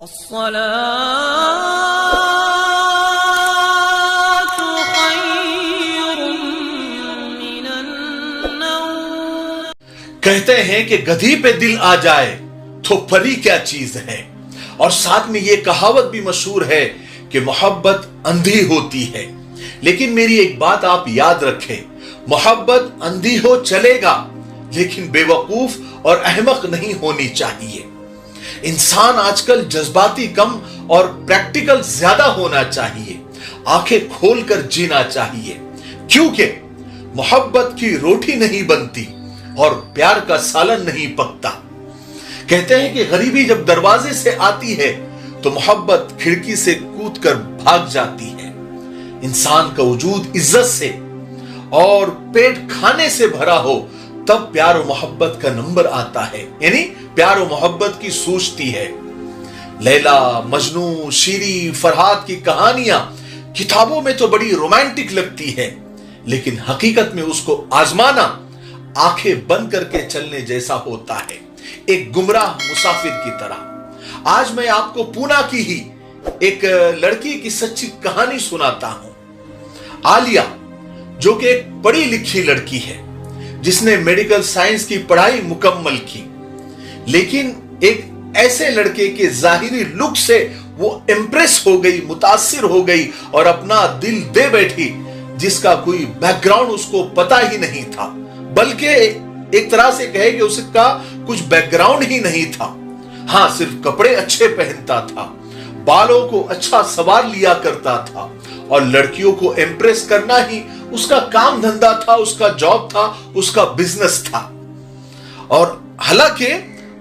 الصلاة خير من النوم۔ کہتے ہیں کہ گدھی پہ دل آ جائے تو پری کیا چیز ہے، اور ساتھ میں یہ کہاوت بھی مشہور ہے کہ محبت اندھی ہوتی ہے۔ لیکن میری ایک بات آپ یاد رکھیں، محبت اندھی ہو چلے گا لیکن بے وقوف اور احمق نہیں ہونی چاہیے۔ انسان آج کل جذباتی کم اور پریکٹیکل زیادہ ہونا چاہیے، آنکھیں کھول کر جینا چاہیے، کیونکہ محبت کی روٹی نہیں بنتی اور پیار کا سالن نہیں پکتا۔ کہتے ہیں کہ غریبی جب دروازے سے آتی ہے تو محبت کھڑکی سے کود کر بھاگ جاتی ہے۔ انسان کا وجود عزت سے اور پیٹ کھانے سے بھرا ہو تب پیار و محبت کا نمبر آتا ہے، یعنی پیار و محبت کی سوچتی ہے۔ لیلا، مجنو، شیری، فرحاد کی کہانیاں کتابوں میں تو بڑی رومانٹک لگتی ہے، لیکن حقیقت میں اس کو آزمانا آنکھیں بند کر کے چلنے جیسا ہوتا ہے، ایک گمراہ مسافر کی طرح۔ آج میں آپ کو پونا کی ہی ایک لڑکی کی سچی کہانی سناتا ہوں۔ عالیہ، جو کہ ایک پڑھی لکھی لڑکی ہے جس نے میڈیکل سائنس کی پڑھائی مکمل کی، لیکن ایک ایسے لڑکے کے ظاہری لک سے وہ امپریس ہو گئی، متاثر ہو گئی اور اپنا دل دے بیٹھی، جس کا کوئی بیک گراؤنڈ اس کو پتا ہی نہیں تھا، بلکہ ایک طرح سے کہے کہ اس کا کچھ بیک گراؤنڈ ہی نہیں تھا۔ ہاں، صرف کپڑے اچھے پہنتا تھا، بالوں کو اچھا سنوار لیا کرتا تھا، اور لڑکیوں کو امپریس کرنا ہی اس کا کام دھندا تھا، اس کا جاب تھا، اس کا بزنس تھا۔ اور حالانکہ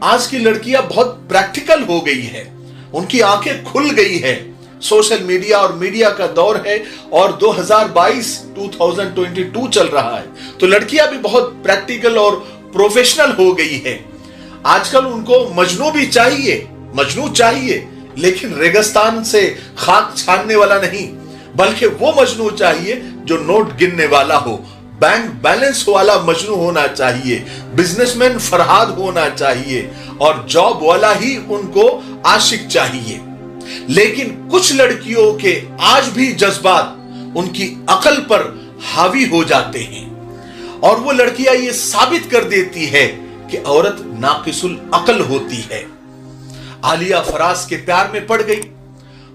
آج کی لڑکیاں بہت پریکٹیکل ہو گئی ہے، ان کی آنکھیں کھل گئی ہے، سوشل میڈیا اور میڈیا کا دور ہے، اور 2022 چل رہا ہے، تو لڑکیاں بھی بہت پریکٹیکل اور پروفیشنل ہو گئی ہے۔ آج کل ان کو مجنو چاہیے، لیکن ریگستان سے خاک چھاننے والا نہیں، بلکہ وہ مجنو چاہیے جو نوٹ گننے والا ہو، بینک بیلنس والا مجنو ہونا چاہیے، بزنس مین فرحاد ہونا چاہیے، اور جاب والا ہی ان کو عاشق چاہیے۔ لیکن کچھ لڑکیوں کے آج بھی جذبات ان کی عقل پر حاوی ہو جاتے ہیں، اور وہ لڑکیاں یہ ثابت کر دیتی ہے کہ عورت ناقص العقل ہوتی ہے۔ عالیہ فراز کے پیار میں پڑ گئی،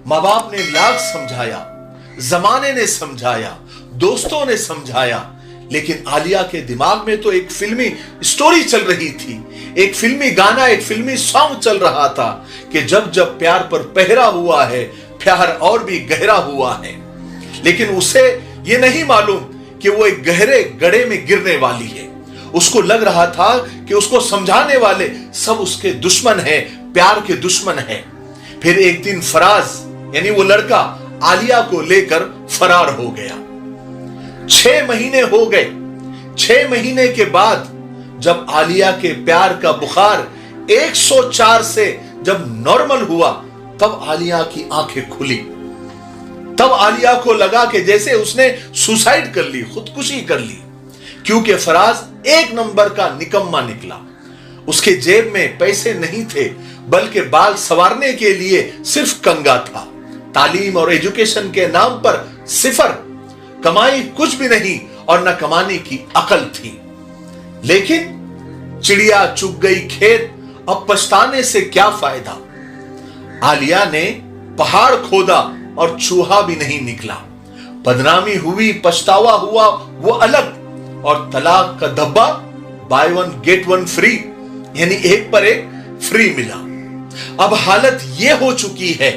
ماں باپ نے لاکھ سمجھایا، زمانے نے سمجھایا، دوستوں نے سمجھایا، لیکن عالیہ کے دماغ میں تو ایک فلمی سٹوری چل رہی تھی، ایک فلمی گانا، ایک فلمی سانگ چل رہا تھا کہ جب جب پیار پر پہرا ہوا ہے، پیار اور بھی گہرا ہوا ہے۔ لیکن اسے یہ نہیں معلوم کہ وہ ایک گہرے گڑھے میں گرنے والی ہے۔ اس کو لگ رہا تھا کہ اس کو سمجھانے والے سب اس کے دشمن ہیں، پیار کے دشمن ہیں۔ پھر ایک دن فراز یعنی وہ لڑکا عالیہ کو لے کر فرار ہو گیا۔ 6 مہینے ہو گئے۔ 6 مہینے کے بعد جب عالیہ کے پیار کا بخار 104 سے جب نارمل ہوا، تب عالیہ کی آنکھیں کھلی۔ تب عالیہ کو لگا کہ جیسے اس نے سوسائیڈ کر لی، خودکشی کر لی، کیونکہ فراز 1 نمبر کا نکما نکلا۔ اس کے جیب میں پیسے نہیں تھے، بلکہ بال سنوارنے کے لیے صرف کنگا تھا۔ تعلیم اور ایجوکیشن کے نام پر 0، کمائی کچھ بھی نہیں اور نہ کمانے کی عقل تھی۔ لیکن چڑیا چگ گئی کھیت، اب پچھتانے سے کیا فائدہ۔ عالیہ نے پہاڑ کھودا اور چوہا بھی نہیں نکلا۔ بدنامی ہوئی، پچھتاوا ہوا وہ الگ، اور طلاق کا دھبا buy one get one free، یعنی ایک پر ایک فری ملا۔ اب حالت یہ ہو چکی ہے،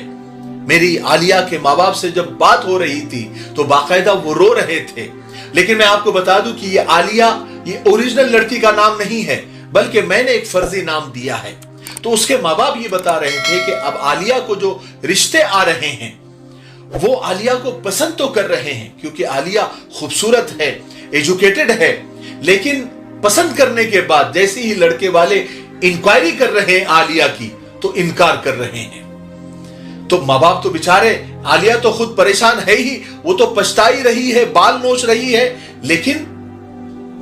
میری عالیہ کے ماں باپ سے جب بات ہو رہی تھی تو باقاعدہ وہ رو رہے تھے۔ لیکن میں آپ کو بتا دوں کہ یہ عالیہ یہ اوریجنل لڑکی کا نام نہیں ہے، بلکہ میں نے ایک فرضی نام دیا ہے۔ تو اس کے ماں باپ یہ بتا رہے تھے کہ اب عالیہ کو جو رشتے آ رہے ہیں وہ عالیہ کو پسند تو کر رہے ہیں، کیونکہ عالیہ خوبصورت ہے، ایجوکیٹڈ ہے، لیکن پسند کرنے کے بعد جیسے ہی لڑکے والے انکوائری کر رہے ہیں عالیہ کی تو انکار کر رہے ہیں۔ تو ماں باپ تو بیچارے، عالیہ تو خود پریشان ہے ہی، وہ تو پچھتا ہی رہی ہے، بال نوچ رہی ہے، لیکن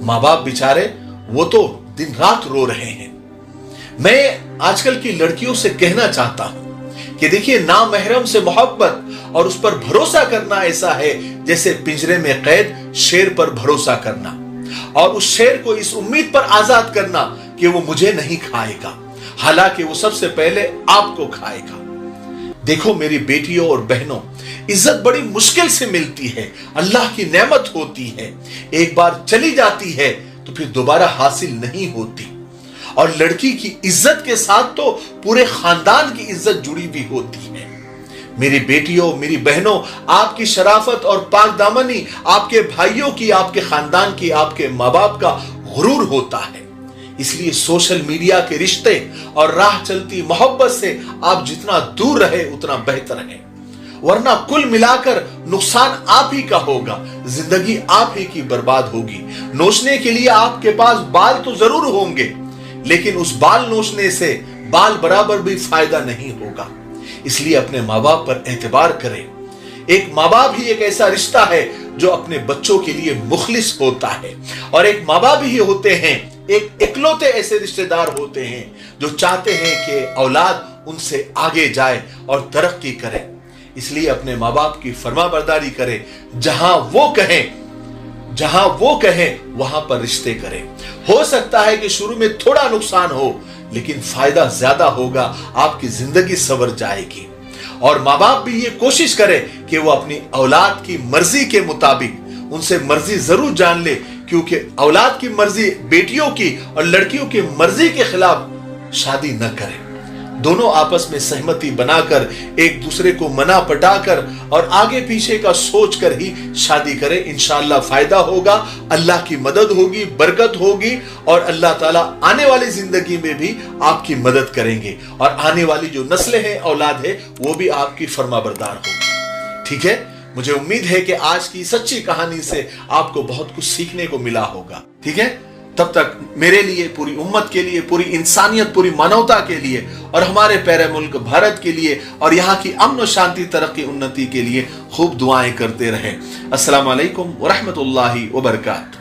ماں باپ بیچارے وہ تو دن رات رو رہے ہیں۔ میں آج کل کی لڑکیوں سے کہنا چاہتا ہوں کہ دیکھیے نامحرم سے محبت اور اس پر بھروسہ کرنا ایسا ہے جیسے پنجرے میں قید شیر پر بھروسہ کرنا، اور اس شیر کو اس امید پر آزاد کرنا کہ وہ مجھے نہیں کھائے گا، حالانکہ وہ سب سے پہلے آپ کو کھائے گا۔ دیکھو میری بیٹیوں اور بہنوں، عزت بڑی مشکل سے ملتی ہے، اللہ کی نعمت ہوتی ہے، ایک بار چلی جاتی ہے تو پھر دوبارہ حاصل نہیں ہوتی، اور لڑکی کی عزت کے ساتھ تو پورے خاندان کی عزت جڑی بھی ہوتی ہے۔ میری بیٹیوں، میری بہنوں، آپ کی شرافت اور پاک دامنی آپ کے بھائیوں کی، آپ کے خاندان کی، آپ کے ماں باپ کا غرور ہوتا ہے۔ اس لیے سوشل میڈیا کے رشتے اور راہ چلتی محبت سے آپ جتنا دور رہے اتنا بہتر ہے، ورنہ کل ملا کر نقصان آپ ہی کا ہوگا، زندگی آپ ہی کی برباد ہوگی۔ نوچنے کے لیے آپ کے پاس بال تو ضرور ہوں گے، لیکن اس بال نوچنے سے بال برابر بھی فائدہ نہیں ہوگا۔ اس لیے اپنے ماں باپ پر اعتبار کریں۔ ایک ماں باپ ہی ایک ایسا رشتہ ہے جو اپنے بچوں کے لیے مخلص ہوتا ہے، اور ایک ماں باپ ہی ہوتے ہیں، ایک اکلوتے ایسے رشتہ دار ہوتے ہیں جو چاہتے ہیں کہ اولاد ان سے آگے جائے اور ترقی کرے۔ اس لیے اپنے ماں باپ کی فرما برداری کریں، جہاں وہ کہیں وہاں پر رشتے کریں۔ ہو سکتا ہے کہ شروع میں تھوڑا نقصان ہو، لیکن فائدہ زیادہ ہوگا، آپ کی زندگی سنور جائے گی۔ اور ماں باپ بھی یہ کوشش کرے کہ وہ اپنی اولاد کی مرضی کے مطابق ان سے مرضی ضرور جان لے، کیونکہ اولاد کی مرضی بیٹیوں کی اور لڑکیوں کی مرضی کے خلاف شادی نہ کرے۔ دونوں آپس میں سہمتی بنا کر ایک دوسرے کو منا پٹا کر اور آگے پیچھے کا سوچ کر ہی شادی کرے، انشاءاللہ فائدہ ہوگا، اللہ کی مدد ہوگی، برکت ہوگی، اور اللہ تعالیٰ آنے والی زندگی میں بھی آپ کی مدد کریں گے، اور آنے والی جو نسلیں ہیں، اولاد ہے، وہ بھی آپ کی فرما بردار ہوگی۔ ٹھیک ہے، مجھے امید ہے کہ آج کی سچی کہانی سے آپ کو بہت کچھ سیکھنے کو ملا ہوگا۔ ٹھیک ہے، تب تک میرے لیے، پوری امت کے لیے، پوری انسانیت، پوری مانوتا کے لیے، اور ہمارے پیارے ملک بھارت کے لیے، اور یہاں کی امن و شانتی، ترقی، انتی کے لیے خوب دعائیں کرتے رہیں۔ السلام علیکم ورحمۃ اللہ وبرکاتہ۔